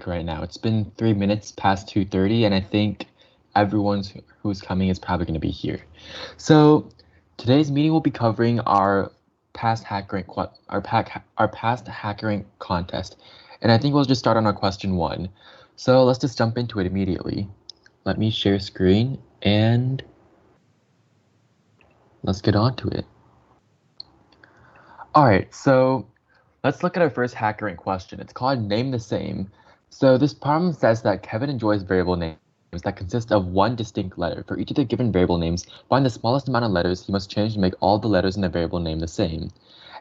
break right now. It's been 3 minutes past 2:30, and I think everyone who's coming is probably going to be here. So today's meeting will be covering our past hackering contest, and I think we'll just start on our question 1. So let's just jump into it immediately. Let me share screen and let's get on to it. All right, so let's look at our first hackering question. It's called Name the Same. So this problem says that Kevin enjoys variable names that consist of one distinct letter. For each of the given variable names, find the smallest amount of letters he must change to make all the letters in the variable name the same.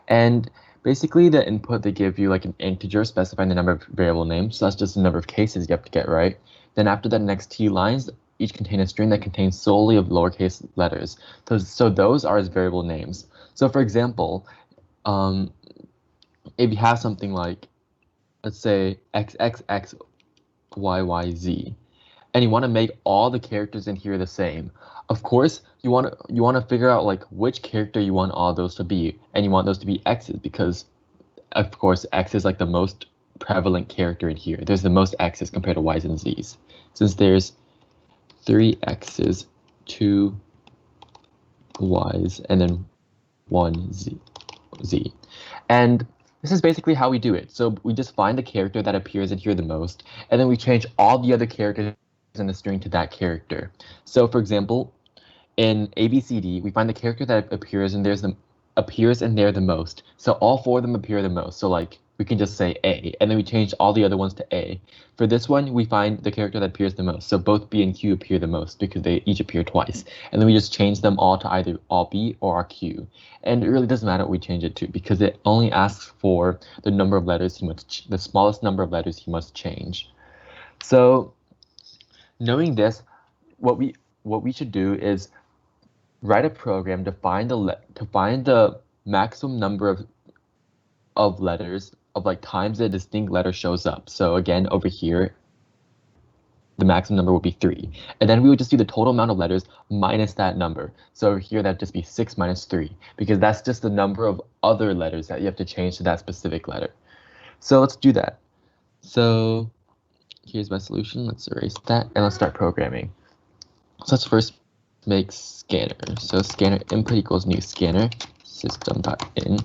And basically the input, they give you like an integer specifying the number of variable names. So that's just the number of cases you have to get right. Then after the next t lines, each contain a string that contains solely of lowercase letters. So those are his variable names. So for example, if you have something like, let's say XXXYYZ, and you want to make all the characters in here the same, of course you want to figure out like which character you want all those to be, and you want those to be X's because of course X is like the most prevalent character in here. There's the most X's compared to Y's and Z's. Since there's 3 X's, 2 Y's, and then 1 Z. And this is basically how we do it. So we just find the character that appears in here the most, and then we change all the other characters in the string to that character. So for example, in ABCD, we find the character that appears in there the most. So all 4 of them appear the most. So like we can just say A, and then we change all the other ones to A. For this one, we find the character that appears the most. So both B and Q appear the most because they each appear twice. And then we just change them all to either all B or Q. And it really doesn't matter what we change it to because it only asks for the number of letters the smallest number of letters he must change. So knowing this, what we should do is write a program to find the maximum number of letters of like times a distinct letter shows up. So again, over here, the maximum number will be 3. And then we would just do the total amount of letters minus that number. So over here, that'd just be 6 minus 3, because that's just the number of other letters that you have to change to that specific letter. So let's do that. So here's my solution. Let's erase that and let's start programming. So let's first make scanner. So scanner input equals new scanner system.in.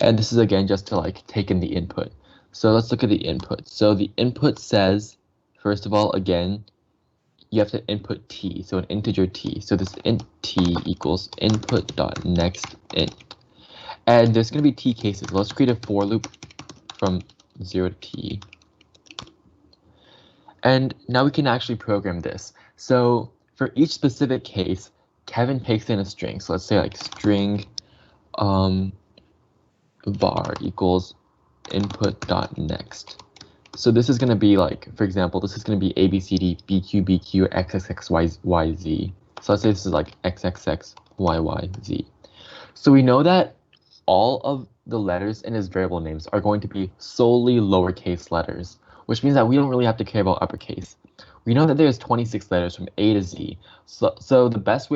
And this is again just to like take in the input. So let's look at the input. So the input says, first of all, again, you have to input t, so an integer t. So this int t equals input.nextInt. And there's going to be t cases. Let's create a for loop from 0 to t. And now we can actually program this. So for each specific case, Kevin takes in a string. So let's say like string var equals input.next. So this is going to be like, for example, this is going to be ABCD BQ BQ XXXYYZ. So let's say this is like XXXYYZ. So we know that all of the letters in his variable names are going to be solely lowercase letters, which means that we don't really have to care about uppercase. We know that there's 26 letters from A to Z. So the best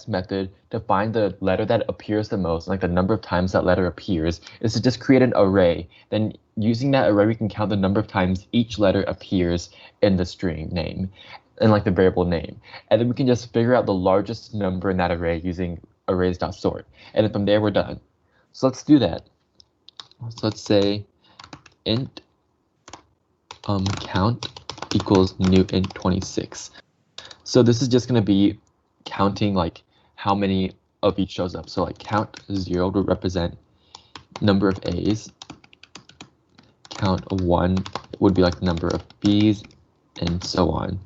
method to find the letter that appears the most, like the number of times that letter appears, is to just create an array. Then using that array, we can count the number of times each letter appears in the string name and like the variable name. And then we can just figure out the largest number in that array using arrays.sort. And then from there, we're done. So let's do that. So let's say int count equals new int 26. So this is just going to be counting like how many of each shows up. So like count 0 would represent number of A's, count 1 would be like the number of B's, and so on.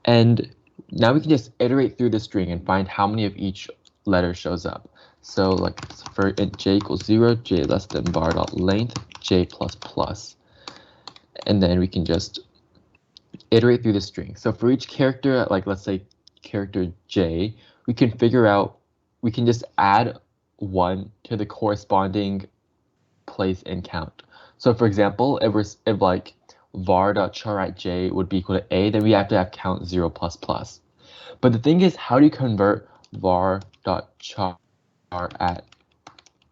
And now we can just iterate through the string and find how many of each letter shows up. So like for int j equals 0, j less than var.length, j plus plus. And then we can just iterate through the string. So for each character, like let's say character j, we can just add 1 to the corresponding place in count. So for example, if like var.char at j would be equal to a, then we have to have count 0 plus plus. But the thing is, how do you convert var.char at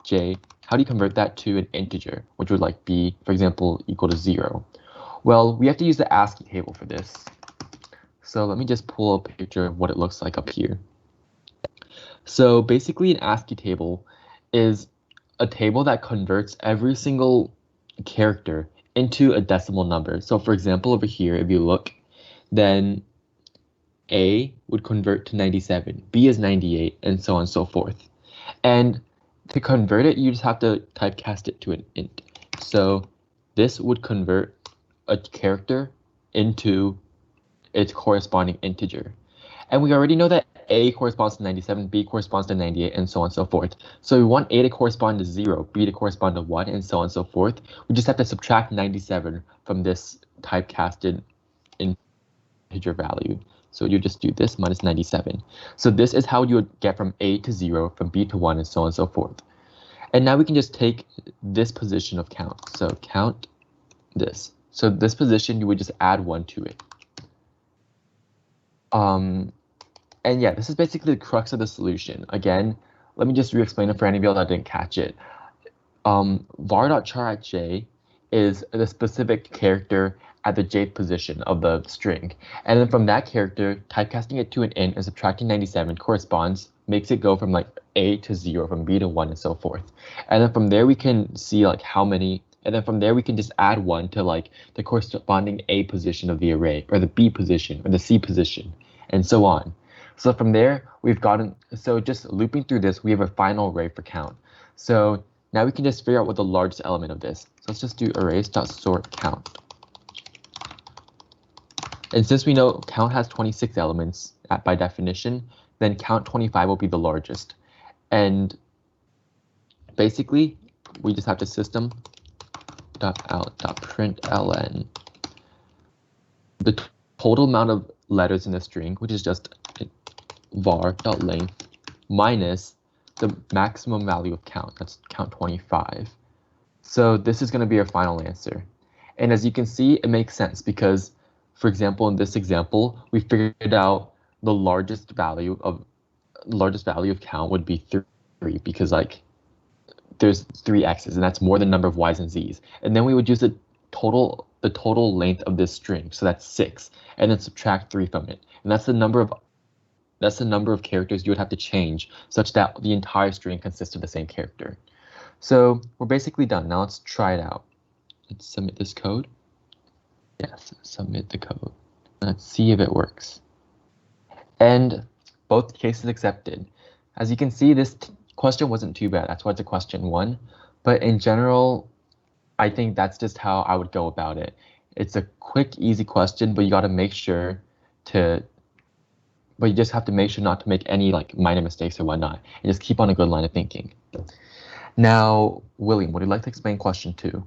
j how do you convert that to an integer, which would like be, for example, equal to 0? Well, we have to use the ASCII table for this. So let me just pull a picture of what it looks like up here. So basically an ASCII table is a table that converts every single character into a decimal number. So for example, over here, if you look, then A would convert to 97, B is 98, and so on and so forth. And to convert it, you just have to typecast it to an int. So this would convert a character into its corresponding integer. And we already know that A corresponds to 97, B corresponds to 98, and so on and so forth. So we want A to correspond to 0, B to correspond to 1, and so on and so forth. We just have to subtract 97 from this typecasted integer value. So you just do this minus 97. So this is how you would get from A to 0, from B to 1, and so on and so forth. And now we can just take this position of count. So count this. So this position, you would just add 1 to it. And yeah, this is basically the crux of the solution. Again, let me just re-explain it for any of y'all that didn't catch it. var.char at j is the specific character at the jth position of the string. And then from that character, typecasting it to an int and subtracting 97 corresponds, makes it go from like A to 0, from B to 1, and so forth. And then from there, we can see like how many, and then from there, we can just add 1 to like the corresponding A position of the array, or the B position, or the C position, and so on. So from there, we've gotten, so just looping through this, we have a final array for count. So now we can just figure out what the largest element of this. So let's just do arrays.sort count. And since we know count has 26 elements by definition, then count 25 will be the largest. And basically, we just have to system.out.println the total amount of letters in the string, which is just var.length minus the maximum value of count, that's count 25. So this is going to be our final answer. And as you can see, it makes sense because, for example, in this example, we figured out the largest value of count would be 3 because like there's 3 x's and that's more than number of y's and z's. And then we would use the total length of this string, so that's 6, and then subtract 3 from it. And that's the number of characters you would have to change such that the entire string consists of the same character. So we're basically done. Now let's try it out. Let's submit this code. Yes, submit the code. Let's see if it works. And both cases accepted. As you can see, this question wasn't too bad. That's why it's a question 1. But in general, I think that's just how I would go about it. It's a quick, easy question, but you got to make sure to, but you just have to make sure not to make any like minor mistakes or whatnot, and just keep on a good line of thinking. Now, William, would you like to explain question 2?